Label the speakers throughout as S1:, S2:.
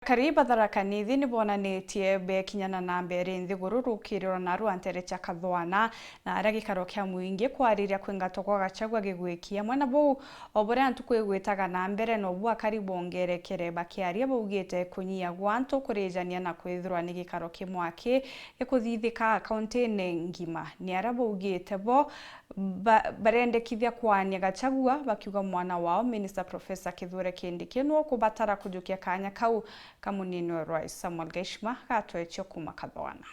S1: Akariba Tharaka-Nithi ni bonanitie bekinyana na mbere nthiguru rukiriro na ruantere cha Kathwana na aria gikaro kia muingi kwariria kwingatwo kwa Gachagua gigwikia mwena bau obore antu kwigwitaga na mbere no bwa karibu ngerekere bakiaria baugite kunyia gwanto kurijania na kwithirwa ni gikaro kimwaki ikuthithika akaunti-ini ngima ni aria baugite bo barendekithia kwania Gachagua bakiuga mwana wao Minister Professor Kithure Kindiki no kubatara kujukia kanya kau kamunini wa Rais Samuel Gaishma gatwecho kuma Kathwana.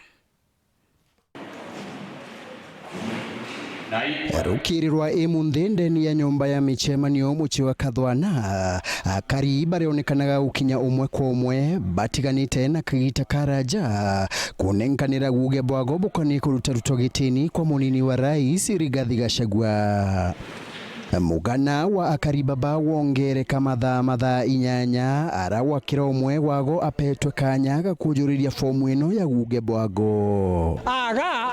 S2: Rukirirwa ndeni ya nyumba ya michemanio muci wa Kathwana Akariba rionekanaga ukinya umwe kwa umwe batiganite na kagita karaja kunenkanira guge bwago bukani kuruta rutogitini kwa munini wa Rais Rigathi Gachagua. Mugana wa Akariba wongereka mathaa inyanya arawa kira umwe wago apetwe kanya gakujuriria fomu ino ya guge bwago.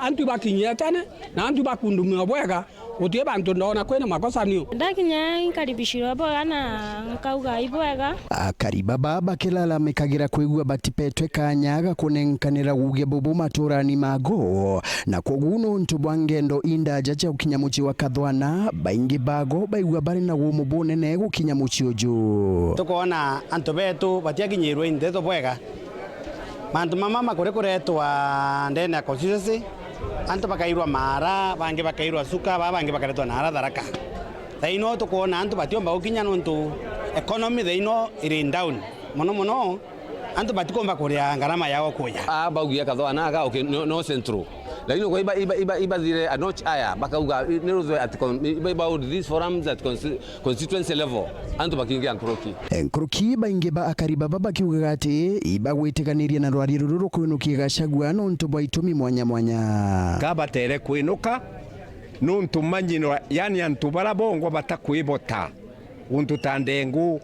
S3: Antu bakinyetane na antu bakundumia bwega utie bantu ndona kwena makosa niyo
S4: ndakinya inkaribishirwa bwega na nkauga ibwega.
S2: Akariba bakilala mekagira kwigua batipetwe kanya gakunenkanira guge bubu maturani mago na koguno ntu bwangendo indaja cha ukinyamuchi wa Kathwana baingi bago baigua bari na gumu bunene gukinyamuchi uju
S5: tukona antu betu batiakinyirwe inteto bwega mantu mama kuretwa ndene constituency antu bakairwa mara bange bakairwa suka bange bakaretwa nara Tharaka thaino tukona antu batiomba gukinya nuntu economy thaino iri down muno antu batikomba kuria ngarama yao kuya
S6: baugia Kathwana aga okay no central lakini kwa iba zile a notch aya bakauga niruzo at about these forums at constituency level antu bakingia
S2: Nkruki baingi ba Akariba bakiuga ati iba gwitiganiria na rwari ruru kwinukia Gachagua no ntu baitumi mwanya
S7: gabatere kwinuka no ntu manyino yani antu barabongo batakwibota untu tandengu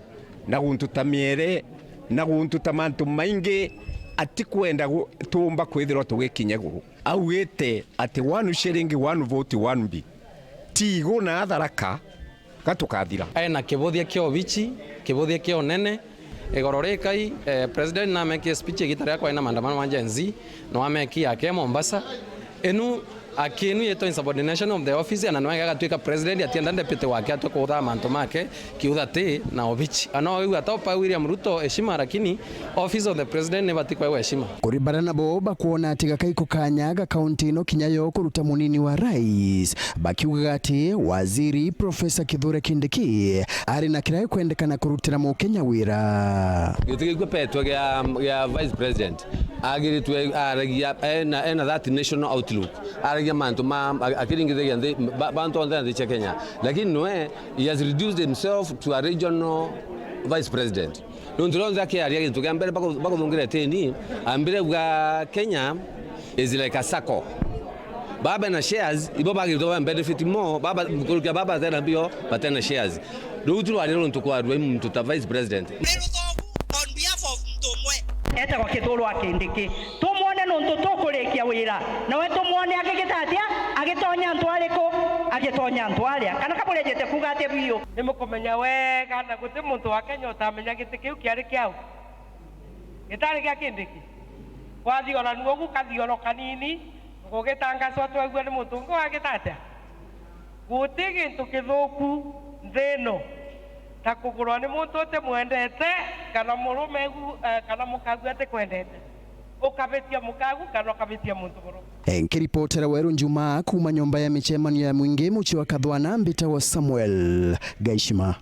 S7: na untu tamiere na untu tamantu maingi ati kwenda tumba kwithirwa tugikinyegu augite ati one shilling one vote one be tigo na Tharaka gatukathira
S8: ena kibothia kio bichi kibothia kio nene egororekai president na make speech gitara kwa ina maandamano ma Gen Z no ameki yake Mombasa enu akinu yeto insubordination of the office ananwaga gatwika president atienda deputy wake atokotha manto make kiuthate na obichi ano atopa William Ruto heshima lakini office of the president ne batikwa heshima
S2: kuribara nabo bakuona ati gakaiko kanyaga county no kinyayo kuruta munini wa Rais bakiuga ati waziri Professor Kithure Kindiki ari na kirai kwendekana kurutira mu Kenya wira
S6: gitigwe petwa ya vice president agiritwe aragia ena that national outlook aragia manto akiringiza nde bantu ndani ya Kenya lakini noe he has reduced himself to a regional vice president nondronza ke aria gintu gambere bako thungira teni ambire bwa Kenya is like a sacco baba na shares ibo bagirwa benefit more baba tena bio batena shares rutu aliro ntukwa mtu ta vice president
S9: on behalf of Mtomwe
S10: eta kwa Kithure Kindiki tumwone nuntu tukurikia wira na we tumwone agigitatia agitonya ntwariko agitonya ntwaria kana kamurejete kuga ati biyo
S11: nimukumenya wega na guti muntu wa Kenya utamenya giti kiu kiari kiao gitari kia Kindiki wathiora nuo gukathioro kanini gugitangacwo twagua ni mutungo agitatia guti gintu kithuku thino ta kugurwa ni muntu te mwendete kana murume kana mukagu ate kwendete ukabetia mukagu kana ukabetia muntu murume
S2: nkiripotera weru Njuma kuma nyumba ya michemanio ya mwingi muci wa Kathwana mbita wa Samuel Gaishma.